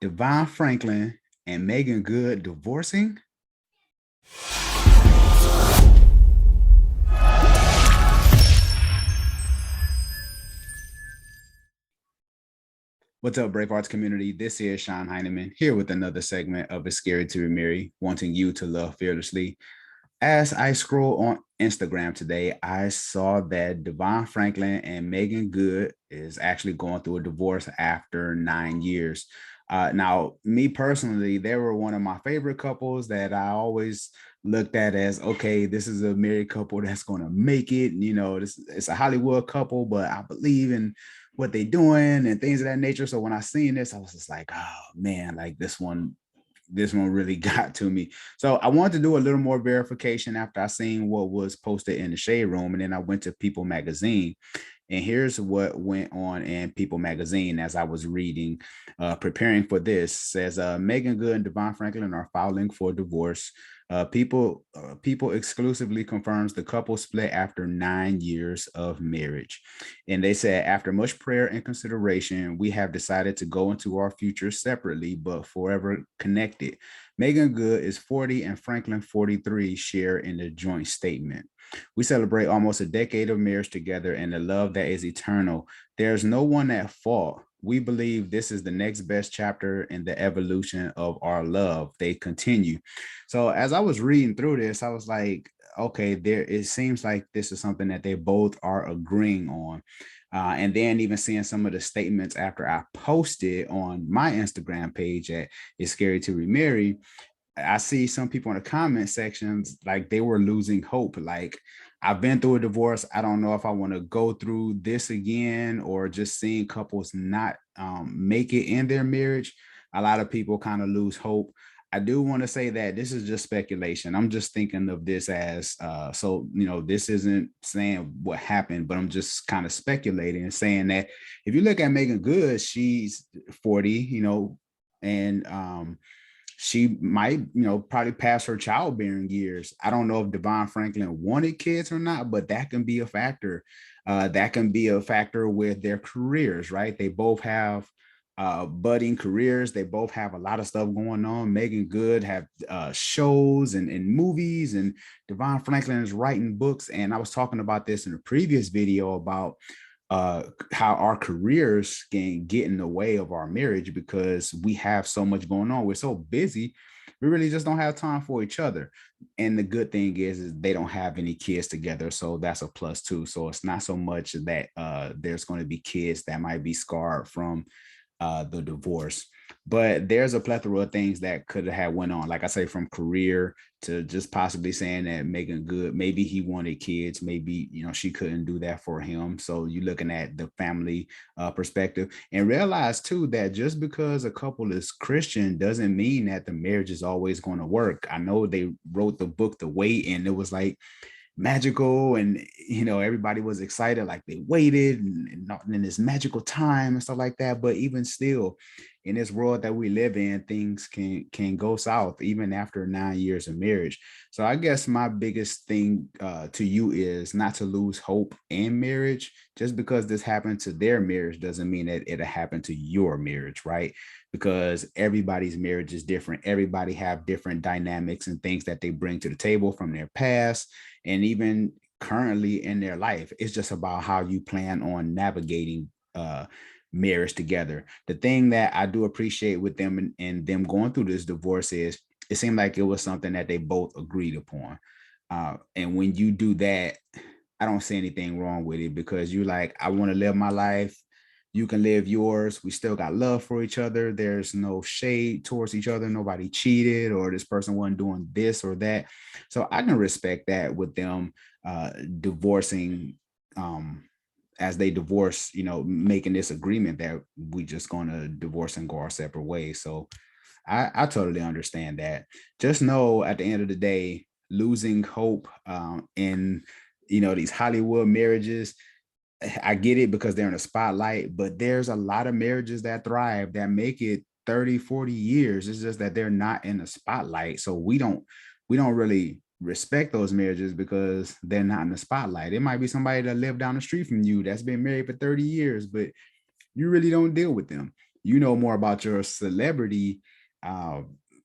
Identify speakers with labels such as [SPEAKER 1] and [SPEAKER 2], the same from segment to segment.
[SPEAKER 1] Devon Franklin and Meagan Good divorcing? What's up, Brave Arts community? This is Sean Heineman here with another segment of It's Scary to Remarry, wanting you to love fearlessly. As I scroll on Instagram today, I saw that Devon Franklin and Meagan Good is actually going through a divorce after 9 years. Now, me personally, they were one of my favorite couples that I always looked at as, okay, this is a married couple that's going to make it. You know, it's a Hollywood couple, but I believe in what they're doing and things of that nature. So when I seen this, I was just like, oh man, like this one really got to me. So I wanted to do a little more verification after I seen what was posted in the Shade Room. And then I went to People Magazine. And here's what went on in People Magazine as I was reading, preparing for this. Says Meagan Good and Devon Franklin are filing for divorce. People exclusively confirms the couple split after 9 years of marriage. And they said, after much prayer and consideration, we have decided to go into our future separately, but forever connected. Meagan Good is 40 and Franklin 43 share in the joint statement. We celebrate almost a decade of marriage together and the love that is eternal. There's no one at fault. We believe this is the next best chapter in the evolution of our love. They continue. So as I was reading through this, I was like, okay, it seems like this is something that they both are agreeing on. And then even seeing some of the statements after I posted on my Instagram page at It's Scary to Remarry, I see some people in the comment sections like they were losing hope. Like, I've been through a divorce. I don't know if I want to go through this again, or just seeing couples not make it in their marriage. A lot of people kind of lose hope. I do want to say that this is just speculation. I'm just thinking of this as this isn't saying what happened, but I'm just kind of speculating and saying that if you look at Meagan Good, she's 40, and she might, probably pass her childbearing years. I don't know if Devon Franklin wanted kids or not, but that can be a factor. That can be a factor with their careers, right? They both have budding careers. They both have a lot of stuff going on. Meagan Good have shows and movies, and Devon Franklin is writing books. And I was talking about this in a previous video about how our careers can get in the way of our marriage because we have so much going on. We're so busy, we really just don't have time for each other. And the good thing is they don't have any kids together, so that's a plus too. So it's not so much that there's going to be kids that might be scarred from the divorce, but there's a plethora of things that could have went on, like I say, from career to just possibly saying that Meagan Good, maybe he wanted kids, maybe she couldn't do that for him. So you're looking at the family perspective, and realize too that just because a couple is Christian doesn't mean that the marriage is always going to work. I know they wrote the book The Wait, and it was like magical, and everybody was excited, like they waited and in this magical time and stuff like that. But even still, in this world that we live in, things can go south even after 9 years of marriage. So I guess my biggest thing to you is not to lose hope in marriage. Just because this happened to their marriage doesn't mean that it'll happen to your marriage, right? Because everybody's marriage is different. Everybody have different dynamics and things that they bring to the table from their past and even currently in their life. It's just about how you plan on navigating marriage together. The thing that I do appreciate with them and them going through this divorce is it seemed like it was something that they both agreed upon. And when you do that, I don't see anything wrong with it, because you're like, I want to live my life. You can live yours. We still got love for each other. There's no shade towards each other. Nobody cheated or this person wasn't doing this or that. So I can respect that with them divorcing as they divorce, making this agreement that we just going to divorce and go our separate ways. So I totally understand that. Just know at the end of the day, losing hope in, these Hollywood marriages, I get it because they're in a spotlight, but there's a lot of marriages that thrive, that make it 30, 40 years. It's just that they're not in the spotlight. So we don't really respect those marriages because they're not in the spotlight. It might be somebody that lived down the street from you that's been married for 30 years, but you really don't deal with them. you know more about your celebrity uh,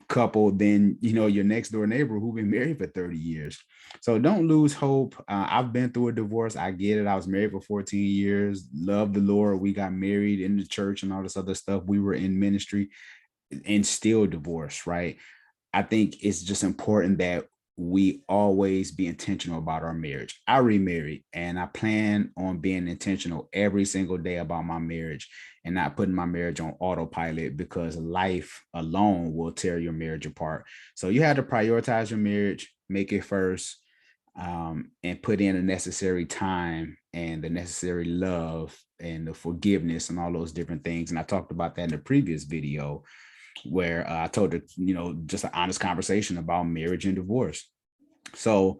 [SPEAKER 1] couple than your next door neighbor who've been married for 30 years. So don't lose hope. I've been through a divorce. I get it. I was married for 14 years, loved the Lord. We got married in the church and all this other stuff. We were in ministry and still divorced, right? I think it's just important that we always be intentional about our marriage. I remarried and I plan on being intentional every single day about my marriage and not putting my marriage on autopilot, because life alone will tear your marriage apart. So you have to prioritize your marriage, make it first, and put in the necessary time and the necessary love and the forgiveness and all those different things. And I talked about that in the previous video, where I told her, just an honest conversation about marriage and divorce. So,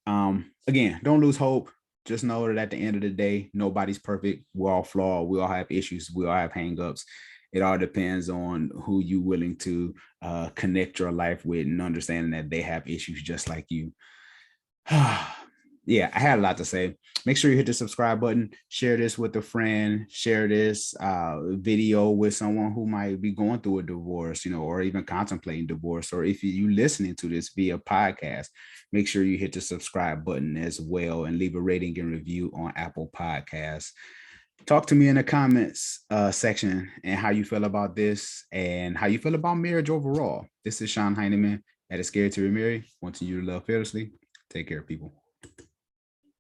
[SPEAKER 1] again, don't lose hope. Just know that at the end of the day, nobody's perfect. We're all flawed. We all have issues. We all have hangups. It all depends on who you're willing to connect your life with, and understanding that they have issues just like you. Yeah, I had a lot to say. Make sure you hit the subscribe button, share this with a friend, share this video with someone who might be going through a divorce, or even contemplating divorce. Or if you listening to this via podcast, make sure you hit the subscribe button as well and leave a rating and review on Apple Podcasts. Talk to me in the comments section and how you feel about this and how you feel about marriage overall. This is Sean Heineman at A Scared to Remarry, wanting you to love fearlessly. Take care, people.